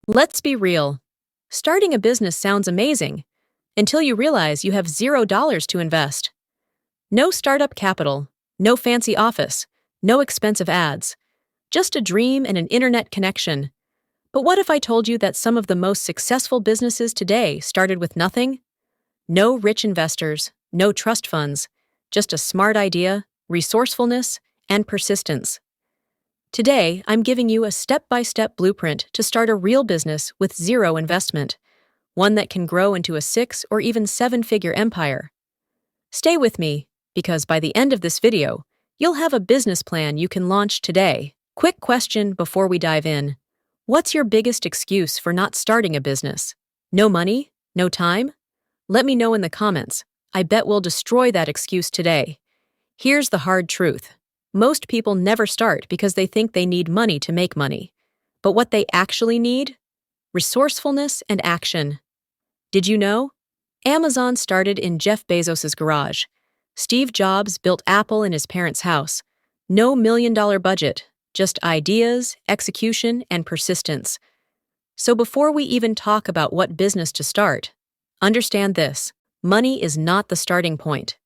Let's be real. Starting a business sounds amazing until you realize you have $0 to invest. No startup capital, no fancy office, no expensive ads, just a dream and an internet connection. But what if I told you that some of the most successful businesses today started with nothing? No rich investors, no trust funds, just a smart idea, resourcefulness, and persistence. Today, I'm giving you a step-by-step blueprint to start a real business with zero investment, one that can grow into a 6 or even 7-figure empire. Stay with me, because by the end of this video, you'll have a business plan you can launch today. Quick question before we dive in. What's your biggest excuse for not starting a business? No money? No time? Let me know in the comments. I bet we'll destroy that excuse today. Here's the hard truth. Most people never start because they think they need money to make money. But what they actually need? Resourcefulness and action. Did you know? Amazon started in Jeff Bezos's garage. Steve Jobs built Apple in his parents' house. No million-dollar budget, just ideas, execution, and persistence. So before we even talk about what business to start, understand this: money is not the starting point.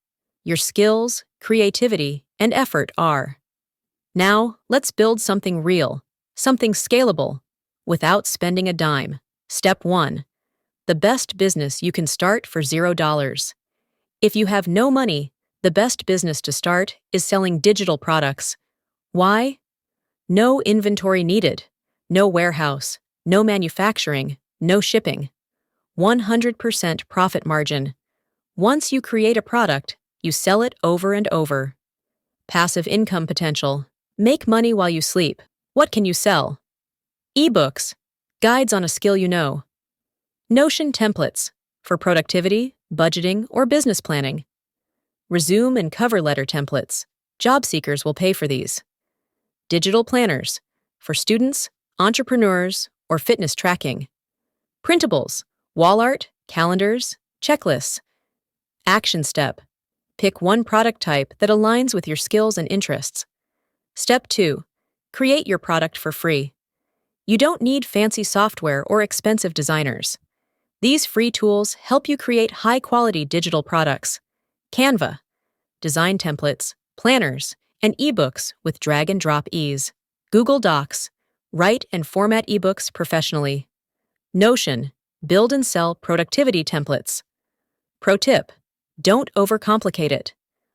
Your skills, creativity, and effort are. Now, let's build something real, something scalable, without spending a dime. Step 1. The best business you can start for $0. If you have no money, the best business to start is selling digital products. Why? No inventory needed, no warehouse, no manufacturing, no shipping. 100% profit margin. Once you create a product, you sell it over and over. Passive income potential. Make money while you sleep. What can you sell? Ebooks, guides on a skill you know. Notion templates, for productivity, budgeting, or business planning. Resume and cover letter templates. Job seekers will pay for these. Digital planners, for students, entrepreneurs, or fitness tracking. Printables, wall art, calendars, checklists. Action step. Pick one product type that aligns with your skills and interests. Step 2. Create your product for free. You don't need fancy software or expensive designers. These free tools help you create high-quality digital products. Canva, design templates, planners, and ebooks with drag-and-drop ease. Google Docs, write and format ebooks professionally. Notion, build and sell productivity templates. Pro tip: don't overcomplicate it.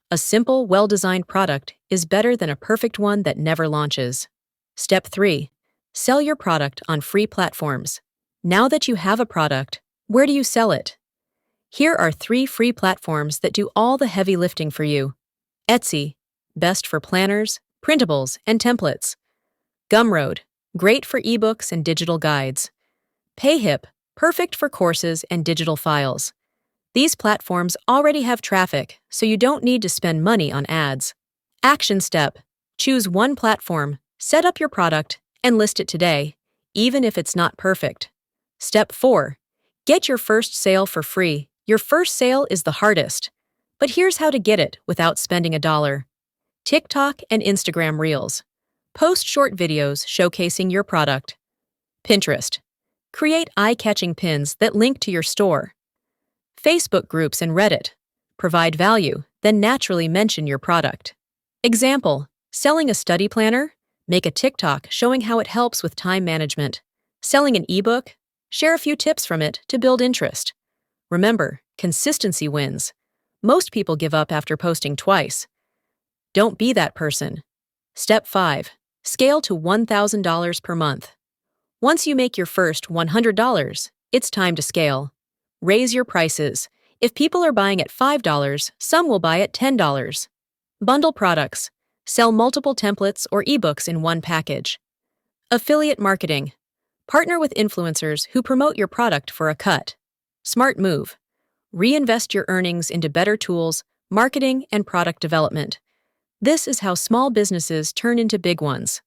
A simple, well-designed product is better than a perfect one that never launches. Step 3. Sell your product on free platforms. Now that you have a product, where do you sell it? Here are 3 free platforms that do all the heavy lifting for you. Etsy, best for planners, printables, and templates. Gumroad, great for ebooks and digital guides. Payhip, perfect for courses and digital files. These platforms already have traffic, so you don't need to spend money on ads. Action step: choose one platform, set up your product, and list it today, even if it's not perfect. Step 4. Get your first sale for free. Your first sale is the hardest. But here's how to get it without spending a dollar. TikTok and Instagram Reels. Post short videos showcasing your product. Pinterest. Create eye-catching pins that link to your store. Facebook groups and Reddit. Provide value, then naturally mention your product. Example: selling a study planner? Make a TikTok showing how it helps with time management. Selling an ebook? Share a few tips from it to build interest. Remember, consistency wins. Most people give up after posting twice. Don't be that person. Step 5. Scale to $1,000 per month. Once you make your first $100, it's time to scale. Raise your prices. If people are buying at $5, some will buy at $10. Bundle products. Sell multiple templates or ebooks in one package. Affiliate marketing. Partner with influencers who promote your product for a cut. Smart move. Reinvest your earnings into better tools, marketing, and product development. This is how small businesses turn into big ones.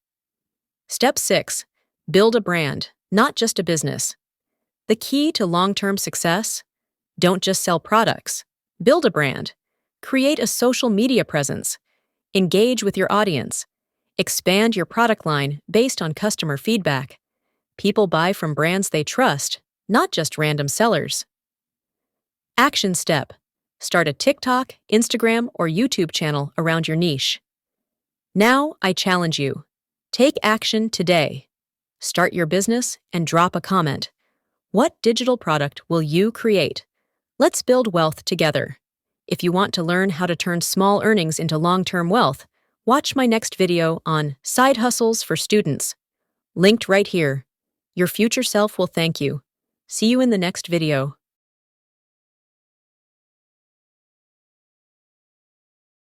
Step 6. Build a brand, not just a business. The key to long-term success? Don't just sell products. Build a brand. Create a social media presence. Engage with your audience. Expand your product line based on customer feedback. People buy from brands they trust, not just random sellers. Action step. Start a TikTok, Instagram, or YouTube channel around your niche. Now, I challenge you. Take action today. Start your business and drop a comment. What digital product will you create? Let's build wealth together. If you want to learn how to turn small earnings into long-term wealth, watch my next video on side hustles for students. Linked right here. Your future self will thank you. See you in the next video.